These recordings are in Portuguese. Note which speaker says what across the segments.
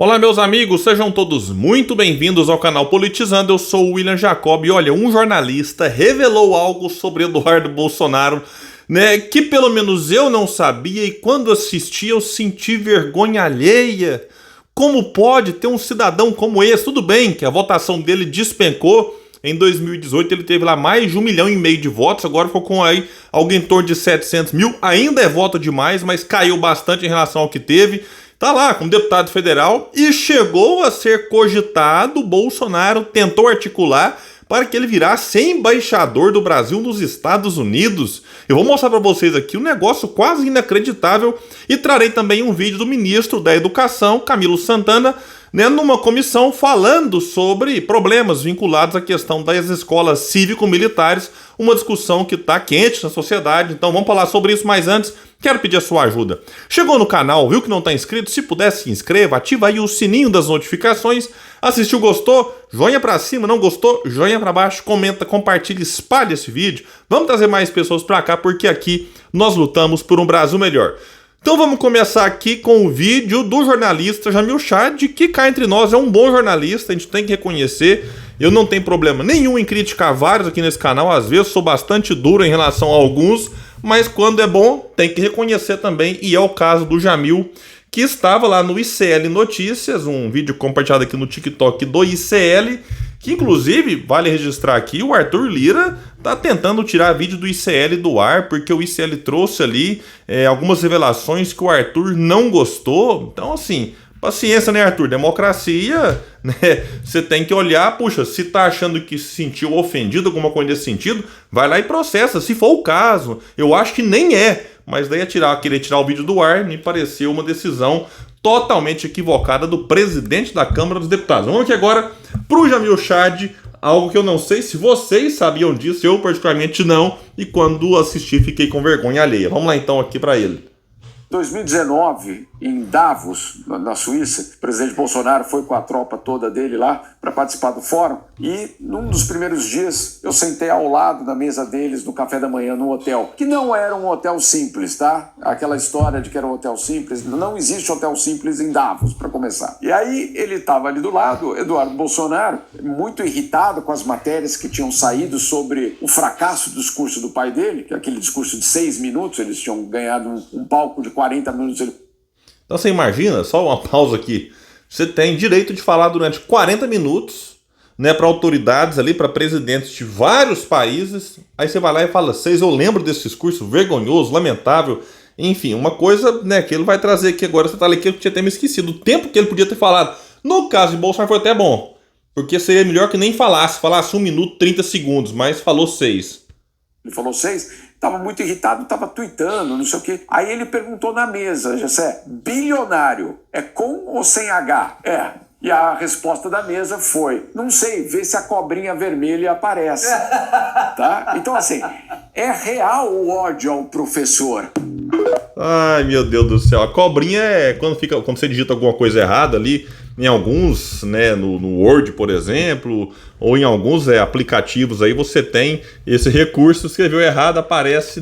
Speaker 1: Olá, meus amigos, sejam todos muito bem-vindos ao canal Politizando. Eu sou o William Jacob e olha, um jornalista revelou algo sobre Eduardo Bolsonaro, né, que pelo menos eu não sabia e quando assisti eu senti vergonha alheia. Como pode ter um cidadão como esse? Tudo bem que a votação dele despencou. Em 2018 ele teve lá mais de 1,5 milhão de votos, agora ficou com aí algo em torno de 700 mil. Ainda é voto demais, mas caiu bastante em relação ao que teve. Tá lá como deputado federal e chegou a ser cogitado. Bolsonaro tentou articular para que ele virasse embaixador do Brasil nos Estados Unidos. Eu vou mostrar para vocês aqui um negócio quase inacreditável e trarei também um vídeo do ministro da Educação, Camilo Santana, né, numa comissão falando sobre problemas vinculados à questão das escolas cívico-militares, uma discussão que está quente na sociedade. Então vamos falar sobre isso, mas antes quero pedir a sua ajuda. Chegou no canal, viu que não está inscrito? Se puder, se inscreva, ativa aí o sininho das notificações. Assistiu, gostou? Joinha para cima, não gostou? Joinha para baixo, comenta, compartilha, espalha esse vídeo. Vamos trazer mais pessoas para cá, porque aqui nós lutamos por um Brasil melhor. Então vamos começar aqui com o vídeo do jornalista Jamil Chad, que cá entre nós é um bom jornalista, a gente tem que reconhecer. Eu não tenho problema nenhum em criticar vários aqui nesse canal, às vezes sou bastante duro em relação a alguns, mas quando é bom tem que reconhecer também, e é o caso do Jamil, que estava lá no ICL Notícias, um vídeo compartilhado aqui no TikTok do ICL, que inclusive, vale registrar aqui, o Arthur Lira tá tentando tirar vídeo do ICL do ar, porque o ICL trouxe ali algumas revelações que o Arthur não gostou. Então assim, paciência, né, Arthur? Democracia, né? Você tem que olhar, puxa, se tá achando que se sentiu ofendido, alguma coisa nesse sentido, vai lá e processa, se for o caso. Eu acho que nem é, mas daí querer tirar o vídeo do ar me pareceu uma decisão totalmente equivocada do presidente da Câmara dos Deputados. Vamos aqui agora pro Jamil Chad, algo que eu não sei se vocês sabiam disso, eu particularmente não, e quando assisti fiquei com vergonha alheia. Vamos lá então aqui para ele.
Speaker 2: 2019, em Davos, na Suíça, o presidente Bolsonaro foi com a tropa toda dele lá para participar do fórum e num dos primeiros dias eu sentei ao lado da mesa deles no café da manhã no hotel, que não era um hotel simples, tá? Aquela história de que era um hotel simples, não existe hotel simples em Davos, para começar. E aí ele estava ali do lado, Eduardo Bolsonaro, muito irritado com as matérias que tinham saído sobre o fracasso do discurso do pai dele, que é aquele discurso de 6 minutos, eles tinham ganhado um palco de 40 minutos.
Speaker 1: Então você imagina, só uma pausa aqui, você tem direito de falar durante 40 minutos, né, para autoridades ali, para presidentes de vários países, aí você vai lá e fala, eu lembro desse discurso vergonhoso, lamentável, enfim, uma coisa, né, que ele vai trazer aqui agora, você tá ali que eu tinha até me esquecido, o tempo que ele podia ter falado. No caso de Bolsonaro foi até bom, porque seria melhor que nem falasse 1 minuto 30 segundos, mas falou 6.
Speaker 2: Ele falou 6, estava muito irritado, estava tuitando, não sei o quê. Aí ele perguntou na mesa, Gessé, bilionário, é com ou sem H? É. E a resposta da mesa foi, não sei, vê se a cobrinha vermelha aparece. Tá? Então assim, é real o ódio ao professor.
Speaker 1: Ai, meu Deus do céu. A cobrinha é quando você digita alguma coisa errada ali, em alguns, né, no Word, por exemplo, ou em alguns aplicativos aí, você tem esse recurso, escreveu errado, aparece,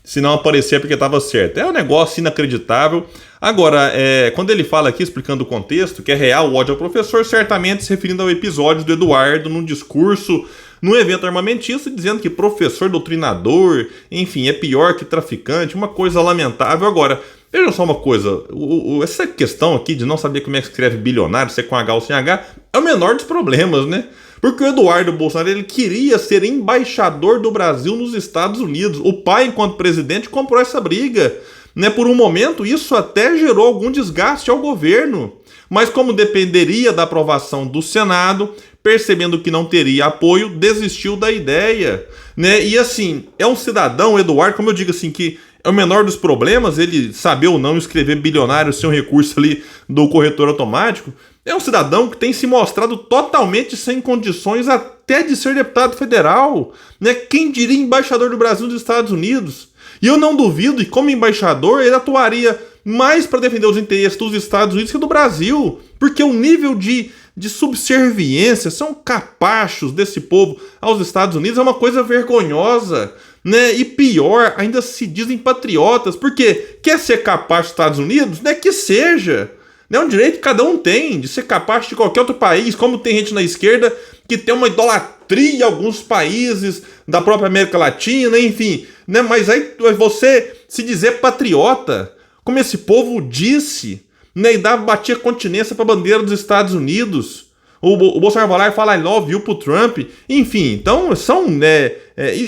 Speaker 1: se não aparecer é porque estava certo. É um negócio inacreditável. Agora, quando ele fala aqui, explicando o contexto, que é real o ódio ao professor, certamente se referindo ao episódio do Eduardo num discurso num evento armamentista, dizendo que professor doutrinador, enfim, é pior que traficante, uma coisa lamentável. Agora, veja só uma coisa, essa questão aqui de não saber como é que escreve bilionário, se é com H ou sem H, é o menor dos problemas, né? Porque o Eduardo Bolsonaro, ele queria ser embaixador do Brasil nos Estados Unidos. O pai, enquanto presidente, comprou essa briga, né? Por um momento, isso até gerou algum desgaste ao governo. Mas como dependeria da aprovação do Senado, percebendo que não teria apoio, desistiu da ideia, né? E assim, é um cidadão, Eduardo, como eu digo assim, que é o menor dos problemas, ele saber ou não escrever bilionário sem um recurso ali do corretor automático. É um cidadão que tem se mostrado totalmente sem condições até de ser deputado federal, né? Quem diria embaixador do Brasil nos Estados Unidos? E eu não duvido que como embaixador ele atuaria mais para defender os interesses dos Estados Unidos que do Brasil, porque o nível de subserviência, são capachos desse povo aos Estados Unidos, é uma coisa vergonhosa, né? E pior, ainda se dizem patriotas, porque quer ser capacho dos Estados Unidos, né? Que seja, É um direito que cada um tem, de ser capaz de qualquer outro país, como tem gente na esquerda que tem uma idolatria em alguns países da própria América Latina, enfim. Né? Mas aí você se dizer patriota, como esse povo disse, né? E batia continência para a bandeira dos Estados Unidos. O Bolsonaro vai lá e fala I love you pro Trump. Enfim, então são, né,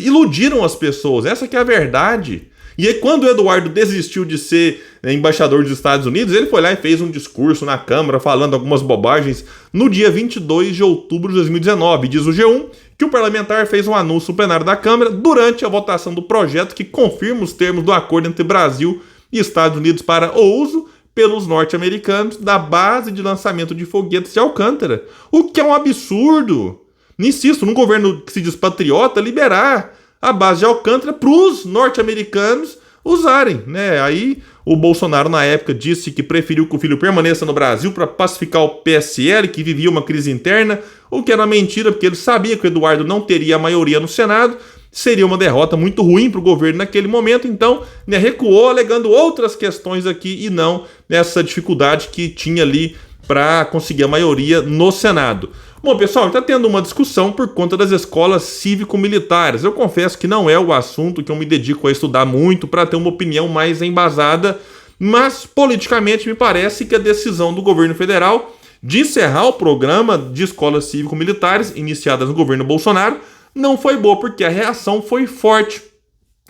Speaker 1: iludiram as pessoas, essa que é a verdade. E aí quando o Eduardo desistiu de ser embaixador dos Estados Unidos, ele foi lá e fez um discurso na Câmara falando algumas bobagens no dia 22 de outubro de 2019. Diz o G1 que o parlamentar fez um anúncio no plenário da Câmara durante a votação do projeto que confirma os termos do acordo entre Brasil e Estados Unidos para o uso pelos norte-americanos da base de lançamento de foguetes de Alcântara. O que é um absurdo. Insisto, num governo que se diz patriota, liberar a base de Alcântara para os norte-americanos usarem, né? Aí o Bolsonaro na época disse que preferiu que o filho permaneça no Brasil para pacificar o PSL, que vivia uma crise interna, o que era mentira, porque ele sabia que o Eduardo não teria a maioria no Senado, seria uma derrota muito ruim para o governo naquele momento, então, né, recuou alegando outras questões aqui e não essa dificuldade que tinha ali para conseguir a maioria no Senado. Bom, pessoal, está tendo uma discussão por conta das escolas cívico-militares. Eu confesso que não é o assunto que eu me dedico a estudar muito para ter uma opinião mais embasada, mas politicamente me parece que a decisão do governo federal de encerrar o programa de escolas cívico-militares iniciadas no governo Bolsonaro não foi boa, porque a reação foi forte.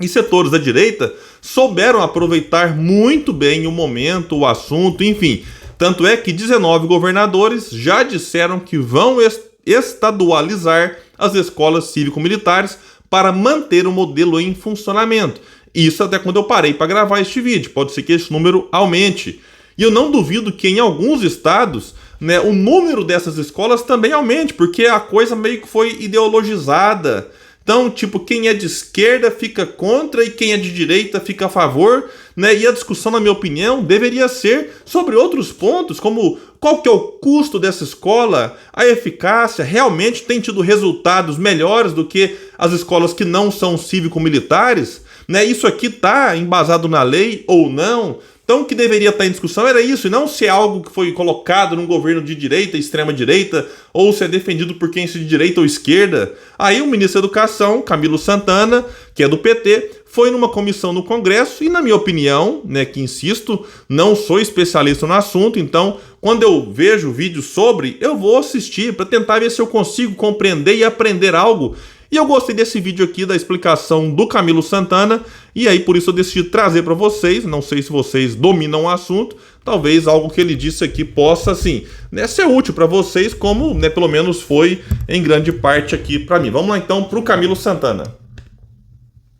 Speaker 1: E setores da direita souberam aproveitar muito bem o momento, o assunto, enfim. Tanto é que 19 governadores já disseram que vão estadualizar as escolas cívico-militares para manter o modelo em funcionamento. Isso até quando eu parei para gravar este vídeo. Pode ser que esse número aumente. E eu não duvido que em alguns estados, né, o número dessas escolas também aumente, porque a coisa meio que foi ideologizada. Então, tipo, quem é de esquerda fica contra e quem é de direita fica a favor, né? E a discussão, na minha opinião, deveria ser sobre outros pontos, como qual que é o custo dessa escola, a eficácia, realmente tem tido resultados melhores do que as escolas que não são cívico-militares, né? Isso aqui está embasado na lei ou não? Então o que deveria estar em discussão era isso, e não se é algo que foi colocado num governo de direita, extrema-direita, ou se é defendido por quem é de direita ou esquerda. Aí o ministro da Educação, Camilo Santana, que é do PT, foi numa comissão no Congresso e, na minha opinião, né, que insisto, não sou especialista no assunto, então quando eu vejo vídeos sobre, eu vou assistir para tentar ver se eu consigo compreender e aprender algo. E eu gostei desse vídeo aqui, da explicação do Camilo Santana, e aí por isso eu decidi trazer para vocês. Não sei se vocês dominam o assunto, talvez algo que ele disse aqui possa, assim, né, ser útil para vocês, como, né, pelo menos foi em grande parte aqui para mim. Vamos lá então para o Camilo Santana.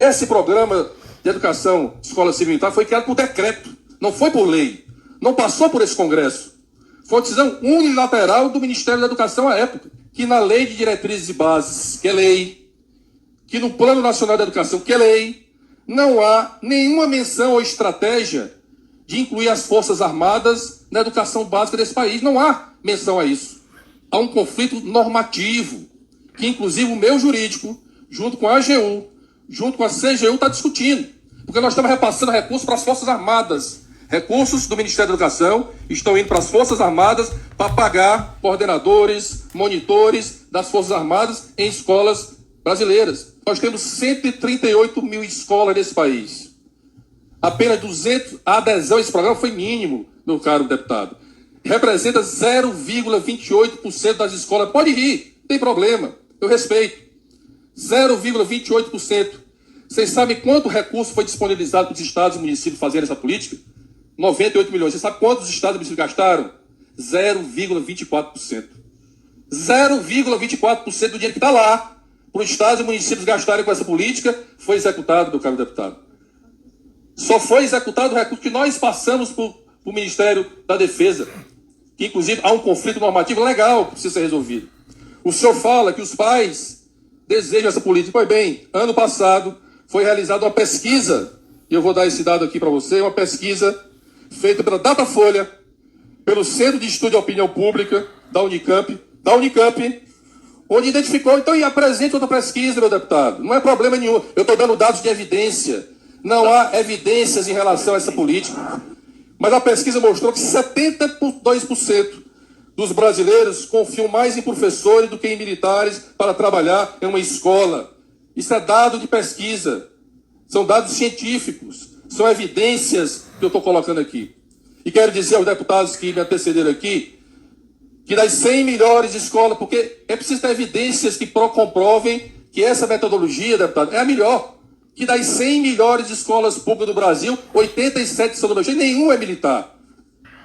Speaker 3: Esse programa de educação escola civil-militar foi criado por decreto, não foi por lei, não passou por esse Congresso. Foi uma decisão unilateral do Ministério da Educação à época, que na Lei de Diretrizes e Bases, que é lei, que no Plano Nacional da Educação, que é lei, não há nenhuma menção ou estratégia de incluir as Forças Armadas na educação básica desse país. Não há menção a isso. Há um conflito normativo, que inclusive o meu jurídico, junto com a AGU, junto com a CGU, está discutindo. Porque nós estamos repassando recursos para as Forças Armadas. Recursos do Ministério da Educação estão indo para as Forças Armadas para pagar coordenadores, monitores das Forças Armadas em escolas brasileiras. Nós temos 138 mil escolas nesse país. Apenas 200, a adesão a esse programa foi mínimo, meu caro deputado. Representa 0,28% das escolas. Pode rir, não tem problema, eu respeito. 0,28%. Vocês sabem quanto recurso foi disponibilizado para os estados e municípios fazerem essa política? 98 milhões. Você sabe quantos estados e municípios gastaram? 0,24%. 0,24% do dinheiro que está lá para os estados e municípios gastarem com essa política foi executado, meu caro deputado. Só foi executado o recurso que nós passamos para o Ministério da Defesa, que inclusive há um conflito normativo legal que precisa ser resolvido. O senhor fala que os pais desejam essa política. Pois bem, ano passado foi realizada uma pesquisa, e eu vou dar esse dado aqui para você, uma pesquisa feita pela Datafolha, pelo Centro de Estudo de Opinião Pública da Unicamp, onde identificou, então, e apresenta outra pesquisa, meu deputado. Não é problema nenhum. Eu estou dando dados de evidência. Não há evidências em relação a essa política. Mas a pesquisa mostrou que 72% dos brasileiros confiam mais em professores do que em militares para trabalhar em uma escola. Isso é dado de pesquisa. São dados científicos. São evidências que eu estou colocando aqui. E quero dizer aos deputados que me antecederam aqui, que das 100 melhores escolas, porque é preciso ter evidências que comprovem que essa metodologia, deputado, é a melhor. Que das 100 melhores escolas públicas do Brasil, 87 são do Brasil, e nenhum é militar.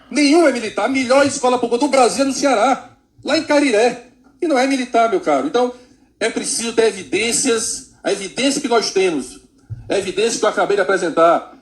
Speaker 3: Nenhum é militar. A melhor escola pública do Brasil é no Ceará, lá em Cariré. E não é militar, meu caro. Então, é preciso ter evidências. A evidência que nós temos, a evidência que eu acabei de apresentar.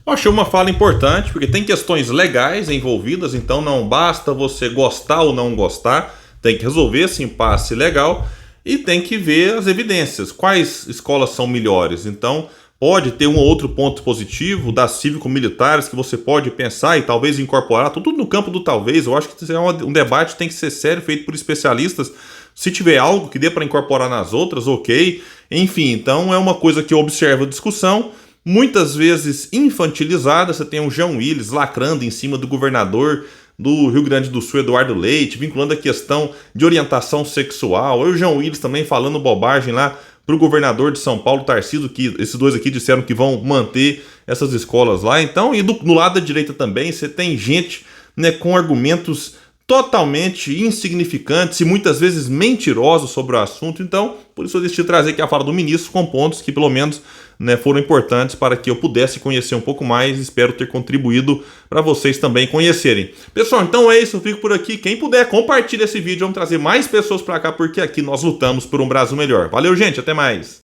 Speaker 1: Eu achei uma fala importante, porque tem questões legais envolvidas, então não basta você gostar ou não gostar, tem que resolver esse impasse legal e tem que ver as evidências. Quais escolas são melhores? Então, pode ter um ou outro ponto positivo das cívico-militares que você pode pensar e talvez incorporar, tudo no campo do talvez. Eu acho que um debate tem que ser sério, feito por especialistas. Se tiver algo que dê para incorporar nas outras, ok. Enfim, então é uma coisa que eu observo a discussão, muitas vezes infantilizada. Você tem o João Willis lacrando em cima do governador do Rio Grande do Sul, Eduardo Leite, vinculando a questão de orientação sexual. O João Willis também falando bobagem lá para o governador de São Paulo, Tarcísio, que esses dois aqui disseram que vão manter essas escolas lá. Então, e do lado da direita também, você tem gente, né, com argumentos totalmente insignificantes e muitas vezes mentirosos sobre o assunto. Então, por isso eu decidi trazer aqui a fala do ministro com pontos que pelo menos, né, foram importantes para que eu pudesse conhecer um pouco mais. Espero ter contribuído para vocês também conhecerem. Pessoal, então é isso, eu fico por aqui. Quem puder, compartilha esse vídeo, vamos trazer mais pessoas para cá, porque aqui nós lutamos por um Brasil melhor. Valeu, gente, até mais!